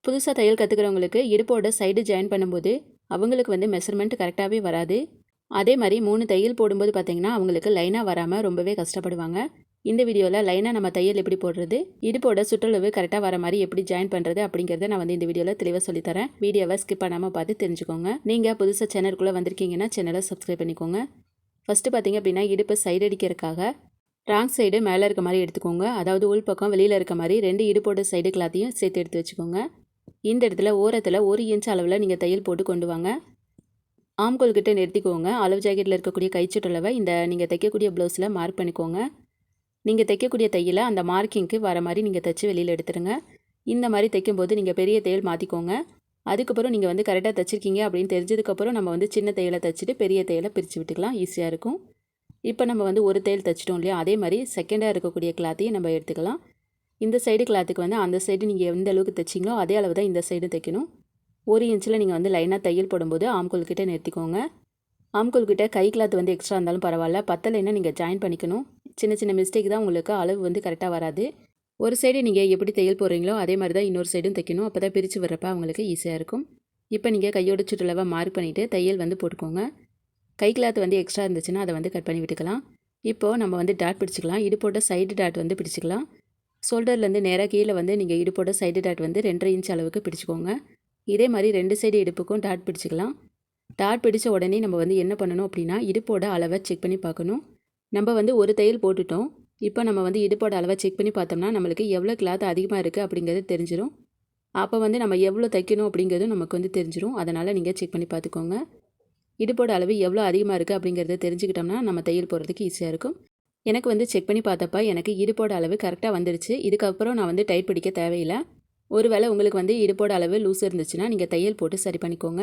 புதுசாக தையல் கற்றுக்கிறவங்களுக்கு இடுப்போட side join பண்ணும்போது அவங்களுக்கு வந்து மெஷர்மெண்ட் கரெக்டாகவே வராது. அதே மாதிரி 3 தையல் போடும்போது பார்த்திங்கன்னா அவங்களுக்கு லைனாக வராமல் ரொம்பவே கஷ்டப்படுவாங்க. இந்த வீடியோவில் லைனாக நம்ம தையல் எப்படி போடுறது, இடுப்போட சுற்றளவு கரெக்டாக வர மாதிரி எப்படி ஜாயின் பண்ணுறது அப்படிங்கிறத நான் வந்து இந்த வீடியோவில் தெளிவாக சொல்லித்தரேன். வீடியோவை ஸ்கிப் பண்ணாமல் பார்த்து தெரிஞ்சுக்கோங்க. நீங்கள் புதுசாக சேனலுக்குள்ளே வந்திருக்கீங்கன்னா சேனலை சப்ஸ்கிரைப் பண்ணிக்கோங்க. ஃபஸ்ட்டு பார்த்திங்க அப்படின்னா இடுப்பு சைடு அடிக்கிறதுக்காக ராங் சைடு மேலே இருக்க மாதிரி எடுத்துக்கோங்க. அதாவது உள் பக்கம் வெளியில் இருக்க மாதிரி 2 இடுப்போட சைடு கிளாத்தையும் சேர்த்து எடுத்து வச்சுக்கோங்க. இந்த இடத்துல ஓரத்தில் 1 இன்ச் அளவில் நீங்கள் தையல் போட்டு கொண்டு வாங்க. ஆம்கோல் கிட்ட நிறுத்திக்கோங்க. அளவு ஜாக்கெட்டில் இருக்கக்கூடிய கைச்சுற்றளவை இந்த நீங்கள் தைக்கக்கூடிய ப்ளவுஸில் மார்க் பண்ணிக்கோங்க. நீங்கள் தைக்கக்கூடிய தையலை அந்த மார்க்கிங்க்கு வர மாதிரி நீங்கள் தைச்சி வெளியில் எடுத்துருங்க. இந்த மாதிரி தைக்கும்போது நீங்கள் பெரிய தையல் மாற்றிக்கோங்க. அதுக்கப்புறம் நீங்கள் வந்து கரெக்டாக தைச்சிருக்கீங்க அப்படின்னு தெரிஞ்சதுக்கப்புறம் நம்ம வந்து சின்ன தையலை தைச்சிட்டு பெரிய தையலை பிரித்து விட்டுக்கலாம். ஈஸியாக இருக்கும். இப்போ நம்ம வந்து ஒரு தையல் தைச்சிட்டோம் இல்லையா, அதே மாதிரி செகண்டாக இருக்கக்கூடிய கிளாத்தையும் நம்ம எடுத்துக்கலாம். இந்த சைடு கிளாத்துக்கு வந்து அந்த சைடு நீங்கள் எந்த அளவுக்கு தைச்சிங்களோ அதே அளவு தான் இந்த சைடு தைக்கணும். 1 இன்ச்சில் நீங்கள் வந்து லைனாக தையல் போடும்போது ஆம்கோல் கிட்டே நிறுத்திக்கோங்க. ஆம்கோல் கிட்டே கை கிளாத் வந்து எக்ஸ்ட்ரா இருந்தாலும் பரவாயில்ல, பத்தலைன்னா நீங்கள் ஜாயின் பண்ணிக்கணும். சின்ன சின்ன மிஸ்டேக் தான் உங்களுக்கு அளவு வந்து கரெக்டாக வராது. ஒரு சைடு நீங்கள் எப்படி தையல் போடுறீங்களோ அதே மாதிரி தான் இன்னொரு சைடும் தைக்கணும். அப்போ தான் பிரித்து வர்றப்ப அவங்களுக்கு ஈஸியாக இருக்கும். இப்போ நீங்கள் கையோட சுற்றளவை மார்க் பண்ணிவிட்டு தையல் வந்து போட்டுக்கோங்க. கை கிளாத் வந்து எக்ஸ்ட்ரா இருந்துச்சுன்னா அதை வந்து கட் பண்ணி விட்டுக்கலாம். இப்போது நம்ம வந்து டாட் பிடிச்சிக்கலாம். இடுப்போட சைடு டாட் வந்து பிடிச்சிக்கலாம். ஷோல்டர்லேருந்து நேராக கீழே வந்து நீங்கள் இடுப்போட சைடு டாட் வந்து 2.5 இன்ச் அளவுக்கு பிடிச்சிக்கோங்க. இதே மாதிரி 2 சைடு இடுப்புக்கும் டாட் பிடிச்சிக்கலாம். டாட் பிடிச்ச உடனே நம்ம வந்து என்ன பண்ணணும் அப்படின்னா இடுப்போட அளவை செக் பண்ணி பார்க்கணும். நம்ம வந்து ஒரு தையல் போட்டுட்டோம். இப்போ நம்ம வந்து இடுப்போட அளவை செக் பண்ணி பார்த்தோம்னா நம்மளுக்கு எவ்வளோ கிளாத் அதிகமாக இருக்குது அப்படிங்கிறது தெரிஞ்சிடும். அப்போ வந்து நம்ம எவ்வளோ தைக்கணும் அப்படிங்கிறதும் நமக்கு வந்து தெரிஞ்சிடும். அதனால் நீங்கள் செக் பண்ணி பார்த்துக்கோங்க. இடுப்போட அளவு எவ்வளோ அதிகமாக இருக்குது அப்படிங்கிறத தெரிஞ்சுக்கிட்டோம்னா நம்ம தையல் போடுறதுக்கு ஈஸியாக இருக்கும். எனக்கு வந்து செக் பண்ணி பார்த்தப்ப எனக்கு இடுப்போட அளவு கரெக்டாக வந்துடுச்சு. இதுக்கப்புறம் நான் வந்து டைட் பிடிக்க தேவையில்லை. ஒருவேளை உங்களுக்கு வந்து இடுப்போட அளவு லூஸ் இருந்துச்சுன்னா நீங்கள் தையல் போட்டு சரி பண்ணிக்கோங்க.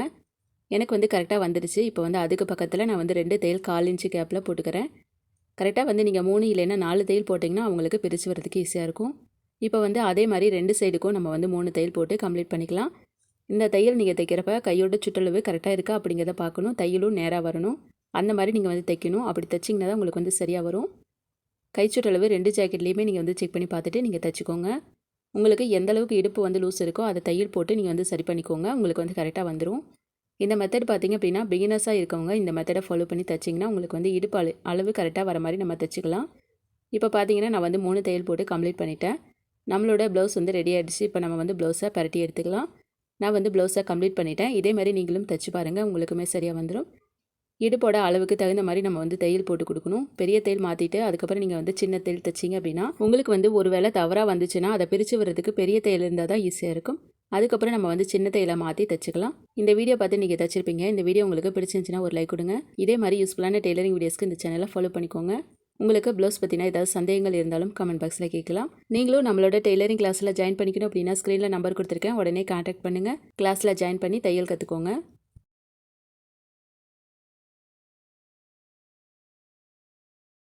எனக்கு வந்து கரெக்டாக வந்துடுச்சு. இப்போ வந்து அதுக்கு பக்கத்தில் நான் வந்து 2 தையல் 1/4 இன்ச்சு கேப்பில் போட்டுக்கிறேன். கரெக்டாக வந்து நீங்கள் 3 இல்லைன்னா 4 தையல் போட்டிங்கன்னா அவங்களுக்கு பிரித்து வரதுக்கு ஈஸியாக இருக்கும். இப்போ வந்து அதே மாதிரி 2 சைடுக்கும் நம்ம வந்து 3 தையல் போட்டு கம்ப்ளீட் பண்ணிக்கலாம். இந்த தையல் நீங்கள் தைக்கிறப்ப கையோட சுற்றளவு கரெக்டாக இருக்கா அப்படிங்கிறத பார்க்கணும். தையலும் நேராக வரணும். அந்த மாதிரி நீங்கள் வந்து தைக்கணும். அப்படி தைச்சிங்கன்னா தான் உங்களுக்கு வந்து சரியாக வரும். கை சுற்றளவு 2 ஜாக்கெட்லேயுமே நீங்கள் வந்து செக் பண்ணி பார்த்துட்டு நீங்கள் தைச்சிக்கோங்க. உங்களுக்கு எந்த அளவுக்கு இடுப்பு வந்து லூஸ் இருக்கோ அதை தையல் போட்டு நீங்கள் வந்து சரி பண்ணிக்கோங்க. உங்களுக்கு வந்து கரெக்டாக வந்துடும். இந்த மெத்தட் பார்த்திங்க அப்படின்னா பிகினர்ஸாக இருக்கவங்க இந்த மெத்தடை ஃபாலோ பண்ணி தைச்சிங்கன்னா உங்களுக்கு வந்து இடுப்பு அளவு கரெக்டாக வர மாதிரி நம்ம தைச்சிக்கலாம். இப்போ பார்த்தீங்கன்னா நான் வந்து 3 தையல் போட்டு கம்ப்ளீட் பண்ணிட்டேன். நம்மளோட ப்ளவுஸ் வந்து ரெடி ஆகிடுச்சு. இப்போ நம்ம வந்து ப்ளவுஸை பரட்டி எடுத்துக்கலாம். நான் வந்து ப்ளவுஸை கம்ப்ளீட் பண்ணிட்டேன். இதே மாதிரி நீங்களும் தைச்சி பாருங்கள், உங்களுக்குமே சரியாக வந்துடும். இடுப்போட அளவுக்கு தகுந்த மாதிரி நம்ம வந்து தையல் போட்டு கொடுக்கணும். பெரிய தையல் மாற்றிட்டு அதுக்கப்புறம் நீங்கள் வந்து சின்ன தையல் தைச்சிங்க அப்படின்னா உங்களுக்கு வந்து ஒரு வேளை தவறாக வந்துச்சுன்னா அதை பிரித்து வர்றதுக்கு பெரிய தையல் இருந்தால் தான் ஈஸியாக இருக்கும். அதுக்கப்புறம் நம்ம வந்து சின்ன தையலை மாற்றி தைச்சிக்கலாம். இந்த வீடியோ பார்த்து நீங்கள் தைச்சிருப்பீங்க. இந்த வீடியோ உங்களுக்கு பிடிச்சிருந்துச்சுன்னா ஒரு லைக் கொடுங்க. இதே மாதிரி யூஸ்ஃபுல்லான டெய்லரிங் வீடியோஸ்க்கு இந்த சேனலை ஃபாலோ பண்ணிக்கோங்க. உங்களுக்கு ப்ளவுஸ் பற்றினா ஏதாவது சந்தேகங்கள் இருந்தாலும் கமெண்ட் பாக்ஸில் கேட்கலாம். நீங்களும் நம்மளோட டெய்லரிங் கிளாஸில் ஜாயின் பண்ணிக்கணும் அப்படின்னா ஸ்க்ரீனில் நம்பர் கொடுத்துருக்கேன். உடனே கான்டாக்ட் பண்ணுங்கள். கிளாஸில் ஜாயின் பண்ணி தையல் கற்றுக்கோங்க.